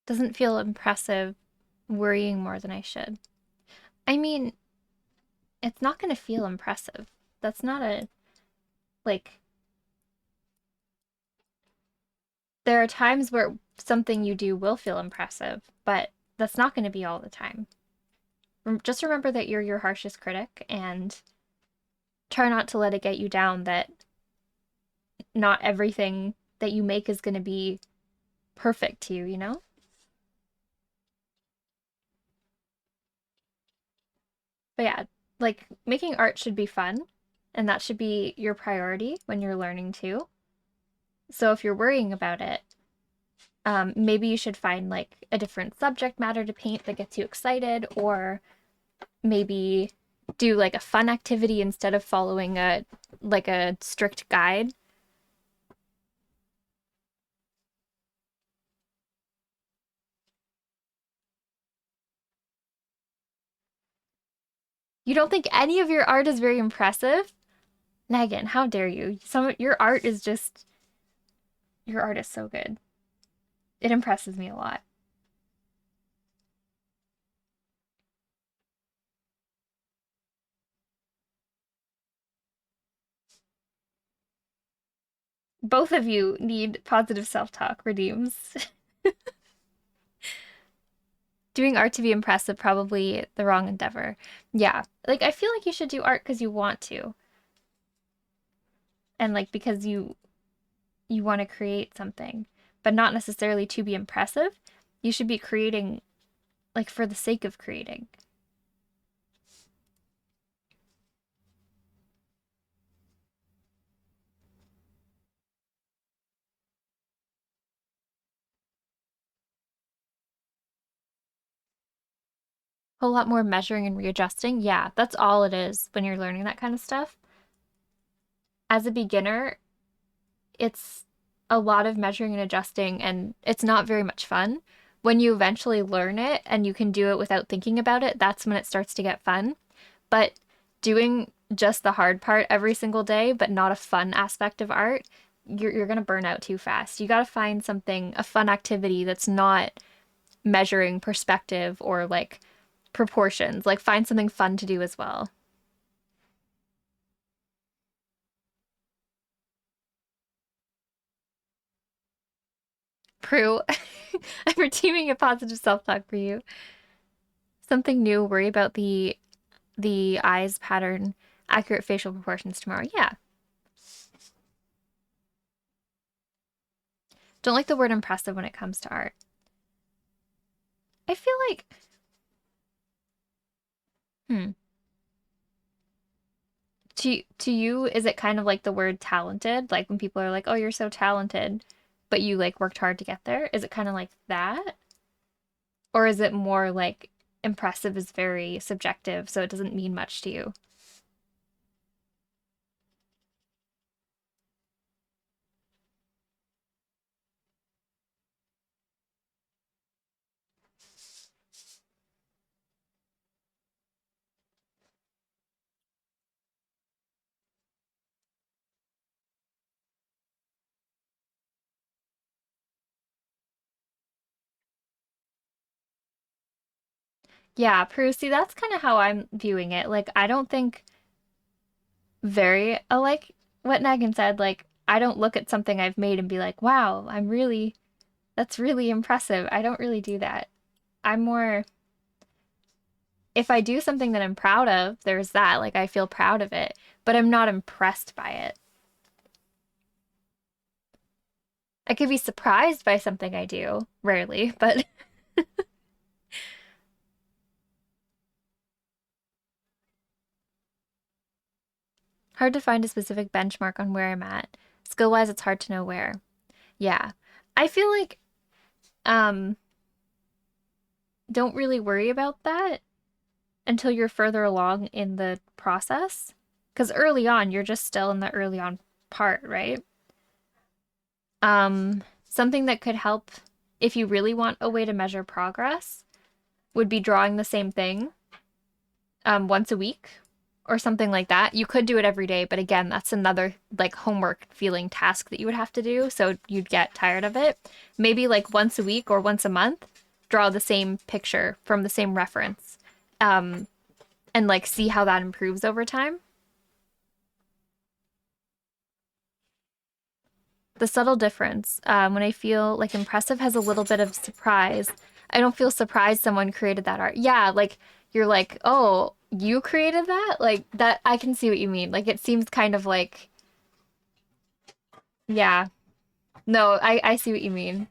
Doesn't feel impressive worrying more than I should. I mean, it's not going to feel impressive. That's not a, like, there are times where something you do will feel impressive, but that's not going to be all the time. Just remember that you're your harshest critic and try not to let it get you down that not everything that you make is going to be perfect to you, you know? But yeah, like making art should be fun, and that should be your priority when you're learning too. So if you're worrying about it, maybe you should find like a different subject matter to paint that gets you excited, or maybe do like a fun activity instead of following a strict guide. You don't think any of your art is very impressive? Megan, how dare you? Your art is so good. It impresses me a lot. Both of you need positive self-talk redeems. Doing art to be impressive, probably the wrong endeavor. Yeah. Like I feel like you should do art because you want to. And like because you want to create something, but not necessarily to be impressive. You should be creating like for the sake of creating. A whole lot more measuring and readjusting. Yeah, that's all it is when you're learning that kind of stuff. As a beginner, it's a lot of measuring and adjusting, and it's not very much fun. When you eventually learn it and you can do it without thinking about it, that's when it starts to get fun. But doing just the hard part every single day, but not a fun aspect of art, you're gonna burn out too fast. You gotta find something, a fun activity that's not measuring perspective or like proportions. Like find something fun to do as well. Prue, I'm redeeming a positive self-talk for you. Something new, worry about the eyes pattern, accurate facial proportions tomorrow. Yeah. Don't like the word impressive when it comes to art. I feel like, hmm, to you, is it kind of like the word talented? Like when people are like, "Oh, you're so talented," but you like worked hard to get there? Is it kind of like that? Or is it more like impressive is very subjective, so it doesn't mean much to you? Yeah, Prue, see, that's kind of how I'm viewing it. Like, I don't think very like what Megan said. Like, I don't look at something I've made and be like, wow, that's really impressive. I don't really do that. I'm more, if I do something that I'm proud of, there's that. Like, I feel proud of it, but I'm not impressed by it. I could be surprised by something I do, rarely, but hard to find a specific benchmark on where I'm at. Skill-wise, it's hard to know where. Yeah. I feel like, um, don't really worry about that until you're further along in the process. Because early on, you're just still in the early on part, right? Something that could help if you really want a way to measure progress would be drawing the same thing once a week or something like that. You could do it every day, but again, that's another like homework feeling task that you would have to do, so you'd get tired of it. Maybe like once a week or once a month, draw the same picture from the same reference, um, and like see how that improves over time. The subtle difference, when I feel like impressive has a little bit of surprise. I don't feel surprised someone created that art. Yeah, like you're like, oh, you created that? Like that, I can see what you mean. Like it seems kind of like, yeah. No, I see what you mean.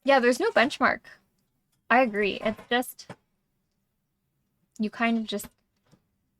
Yeah, there's no benchmark. I agree. It's just, you kind of just